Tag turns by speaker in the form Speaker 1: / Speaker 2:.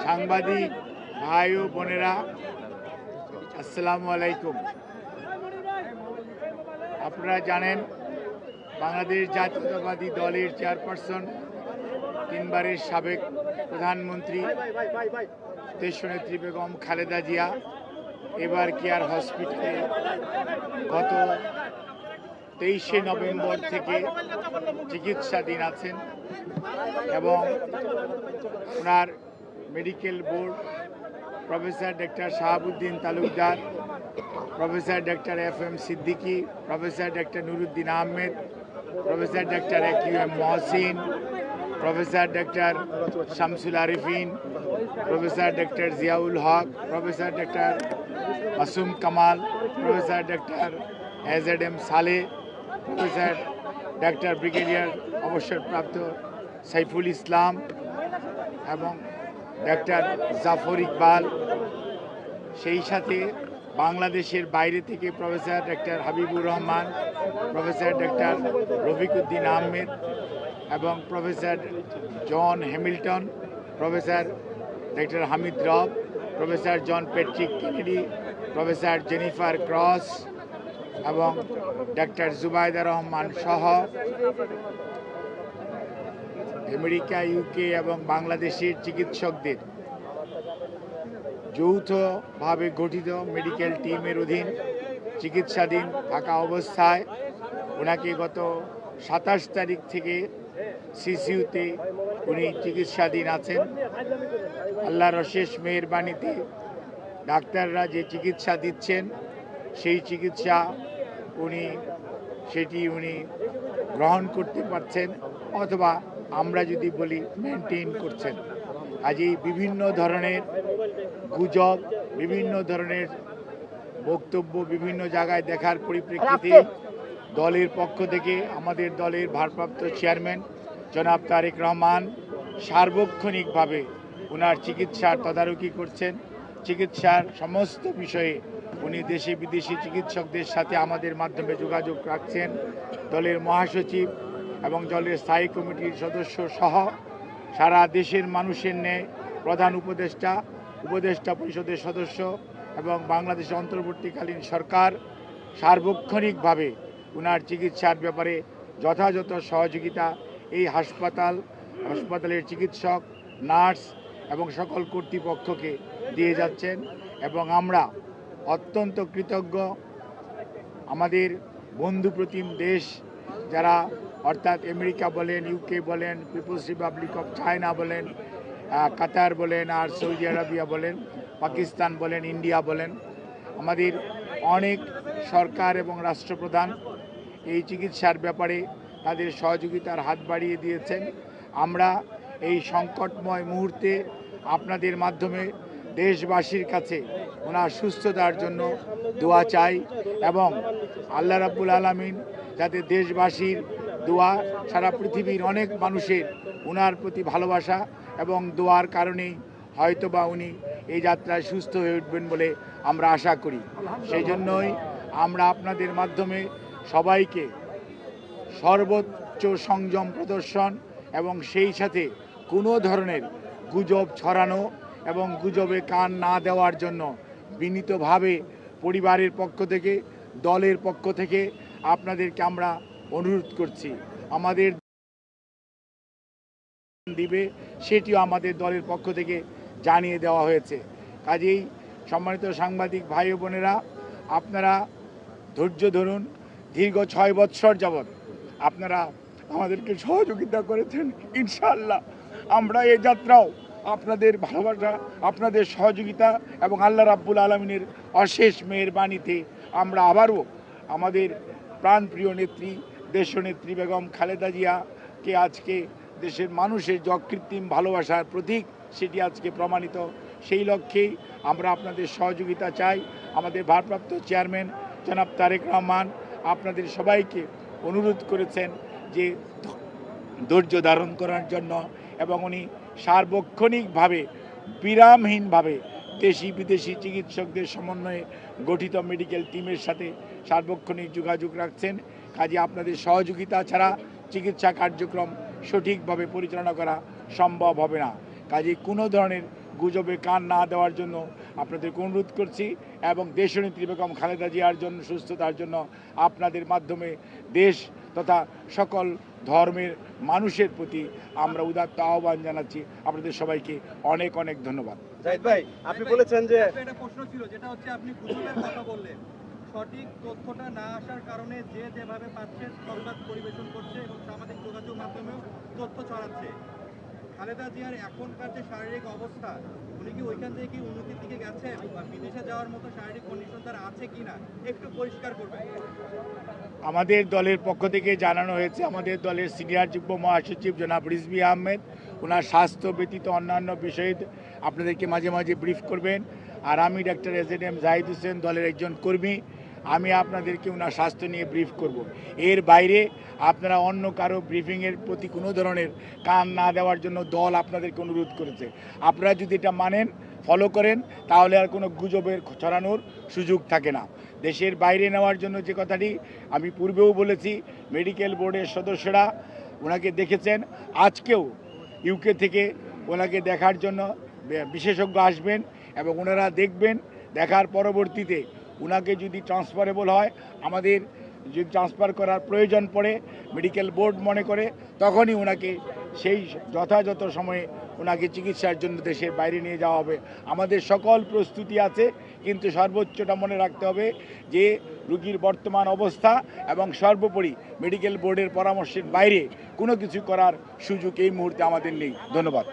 Speaker 1: সাংবাদিক ভাই ও বোনেরা, আসসালামু আলাইকুম। আপনারা জানেন, বাংলাদেশ জাতীয়তাবাদী দলের চেয়ারপারসন, তিনবারের সাবেক প্রধানমন্ত্রী দেশনেত্রী বেগম খালেদা জিয়া এবার কেয়ার হসপিটালে গত 23শে নভেম্বর থেকে চিকিৎসাধীন আছেন এবং ওনার medical board professor doctor Shahabuddin Talukdar, professor doctor FM Siddiqui, professor doctor Nuruddin Ahmed, professor doctor AQM Mohsin, professor doctor Shamsul Arefin, professor doctor Ziaul Haque, professor doctor Masum Kamal, professor doctor AZM Saleh, professor doctor brigadier অবসরপ্রাপ্ত সাইফুল ইসলাম এবং ডক্টর জাফর ইকবাল, সেই সাথে বাংলাদেশের বাইরে থেকে professor doctor Habibur Rahman, professor doctor Rafiquddin Ahmed এবং professor John Hamilton, professor doctor Hamid Rab, professor John Patrick Kennedy, professor Jennifer Cross এবং doctor Zubaida Rahman সহ আমেরিকা, ইউকে এবং বাংলাদেশের চিকিৎসকদের যৌথভাবে গঠিত মেডিকেল টিমের অধীন চিকিৎসাধীন থাকা অবস্থায় ওনাকে গত 27 তারিখ থেকে সিসিউতে উনি চিকিৎসাধীন আছেন। আল্লাহর অশেষ মেহেরবানিতে ডাক্তাররা যে চিকিৎসা দিচ্ছেন সেই চিকিৎসা উনি গ্রহণ করতে পারছেন, অথবা আমরা যদি বলি মেনটেন করছেন। কাজেই বিভিন্ন ধরনের গুজব, বিভিন্ন ধরনের বক্তব্য বিভিন্ন জায়গায় দেখার পরিপ্রেক্ষিতে দলের পক্ষ থেকে আমাদের দলের ভারপ্রাপ্ত চেয়ারম্যান জনাব তারেক রহমান সার্বক্ষণিকভাবে ওনার চিকিৎসার তদারকি করছেন। চিকিৎসার সমস্ত বিষয়ে উনি দেশে বিদেশি চিকিৎসকদের সাথে আমাদের মাধ্যমে যোগাযোগ রাখছেন। দলের মহাসচিব এবং দলের স্থায়ী কমিটির সদস্য সহ সারা দেশের মানুষের ন্যায় প্রধান উপদেষ্টা পরিষদের সদস্য এবং বাংলাদেশের অন্তর্বর্তীকালীন সরকার সার্বক্ষণিকভাবে ওনার চিকিৎসার ব্যাপারে যথাযথ সহযোগিতা এই হাসপাতালের চিকিৎসক, নার্স এবং সকল কর্তৃপক্ষকে দিয়ে যাচ্ছেন এবং আমরা অত্যন্ত কৃতজ্ঞ। আমাদের বন্ধুপ্রতিম দেশ যারা, অর্থাৎ আমেরিকা বলেন, ইউকে বলেন, পিপলস রিপাবলিক অফ চায়না বলেন, কাতার বলেন, আর সৌদি আরবিয়া বলেন, পাকিস্তান বলেন, ইন্ডিয়া বলেন, আমাদের অনেক সরকার এবং রাষ্ট্রপ্রধান এই চিকিৎসার ব্যাপারে তাদের সহযোগিতার হাত বাড়িয়ে দিয়েছেন। আমরা এই সংকটময় মুহূর্তে আপনাদের মাধ্যমে দেশবাসীর কাছে ওনার সুস্থতার জন্য দোয়া চাই এবং আল্লাহ রাব্বুল আলামিন যাতে দেশবাসীর দোয়া, সারা পৃথিবীর অনেক মানুষের ওনার প্রতি ভালোবাসা এবং দোয়ার কারণেই হয়তোবা উনি এই যাত্রায় সুস্থ হয়ে উঠবেন বলে আমরা আশা করি। সেই জন্যই আমরা আপনাদের মাধ্যমে সবাইকে সর্বোচ্চ সংযম প্রদর্শন এবং সেই সাথে কোনো ধরনের গুজব ছড়ানো এবং গুজবে কান না দেওয়ার জন্য বিনীতভাবে পরিবারের পক্ষ থেকে, দলের পক্ষ থেকে আপনাদেরকে আমরা অনুরোধ করছি। আমাদের দিবে সেটিও আমাদের দলের পক্ষ থেকে জানিয়ে দেওয়া হয়েছে। কাজেই সম্মানিত সাংবাদিক ভাই ও বোনেরা, আপনারা ধৈর্য ধরুন। দীর্ঘ 6 বৎসর যাবৎ আপনারা আমাদেরকে সহযোগিতা করেছেন। ইনশাআল্লাহ আমরা এই যাত্রাও আপনাদের ভালোবাসা, আপনাদের সহযোগিতা এবং আল্লাহ রাব্বুল আলামিনের অশেষ মেহেরবানিতে আমরা আবারও আমাদের প্রাণপ্রিয় নেত্রী, দেশনেত্রী বেগম খালেদা জিয়াকে আজকে দেশের মানুষের যে অকৃত্রিম ভালোবাসার প্রতীক সেটি আজকে প্রমাণিত। সেই লক্ষ্যেই আমরা আপনাদের সহযোগিতা চাই। আমাদের ভারপ্রাপ্ত চেয়ারম্যান জনাব তারেক রহমান আপনাদের সবাইকে অনুরোধ করেছেন যে ধৈর্য ধারণ করার জন্য এবং উনি সার্বক্ষণিকভাবে বিরামহীনভাবে দেশি বিদেশি চিকিৎসকদের সমন্বয়ে গঠিত মেডিকেল টিমের সাথে সার্বক্ষণিক যোগাযোগ রাখছেন। কাজে আপনাদের সহযোগিতা ছাড়া চিকিৎসা কার্যক্রম সঠিকভাবে পরিচালনা করা সম্ভব হবে না। কাজেই কোনো ধরনের গুজবে কান না দেওয়ার জন্য আপনাদেরকে অনুরোধ করছি এবং দেশনেত্রী বেগম খালেদা জিয়ার জন্য সুস্থতার জন্য আপনাদের মাধ্যমে দেশ তথা সকল ধর্মের মানুষের প্রতি আমরা উদাত্ত আহ্বান জানাচ্ছি। আপনাদের সবাইকে অনেক অনেক ধন্যবাদ।
Speaker 2: জাহিদ ভাই, আপনি বলেছেন যে
Speaker 3: একটা প্রশ্ন ছিল, যেটা হচ্ছে আপনি গুজবের কথা বললেন, সঠিক তথ্যটা না আসার কারণে যে যেভাবে পাচ্ছে সংবাদ পরিবেশন করছে এবং সামাজিক যোগাযোগ মাধ্যমেও তথ্য ছড়াচ্ছে। খালেদা জিয়ার এখনকার যে শারীরিক অবস্থা, উনি কি ওইখান থেকে কি উন্নতির দিকে গেছে বা বিদেশে যাওয়ার মতো শারীরিক কন্ডিশন তার আছে কিনা একটু পরিষ্কার করবেন।
Speaker 1: আমাদের দলের পক্ষ থেকে জানানো হয়েছে, আমাদের দলের সিনিয়র যুগ্ম মহাসচিব জনাব রিজভী আহমেদ ওনার স্বাস্থ্য ব্যতীত অন্যান্য বিষয়ে আপনাদেরকে মাঝে মাঝে ব্রিফ করবেন। আর আমি ডাক্তার এজএনএম জাহিদ হোসেন, দলের একজন কর্মী, আমি আপনাদেরকে ওনার স্বাস্থ্য নিয়ে ব্রিফ করব। এর বাইরে আপনারা অন্য কারো ব্রিফিংয়ের প্রতি কোনো ধরনের কান না দেওয়ার জন্য দল আপনাদেরকে অনুরোধ করেছে। আপনারা যদি এটা মানেন, ফলো করেন, তাহলে আর কোনো গুজবের ছড়ানোর সুযোগ থাকে না। দেশের বাইরে নেওয়ার জন্য যে কথাটি আমি পূর্বেও বলেছি, মেডিকেল বোর্ডের সদস্যরা ওনাকে দেখেছেন। আজকেও ইউকে থেকে ওনাকে দেখার জন্য বিশেষজ্ঞ আসবেন এবং ওনারা দেখবেন। দেখার পরবর্তীতে ওনাকে যদি ট্রান্সফারেবল হয়, আমাদের যদি ট্রান্সফার করার প্রয়োজন পড়ে মেডিকেল বোর্ড মনে করে, তখনই ওনাকে সেই যথাযথ সময়ে ওনাকে চিকিৎসার জন্য দেশের বাইরে নিয়ে যাওয়া হবে। আমাদের সকল প্রস্তুতি আছে, কিন্তু সর্বোচ্চটা মনে রাখতে হবে যে রোগীর বর্তমান অবস্থা এবং সর্বোপরি মেডিকেল বোর্ডের পরামর্শের বাইরে কোনো কিছু করার সুযোগ এই মুহূর্তে আমাদের নেই। ধন্যবাদ।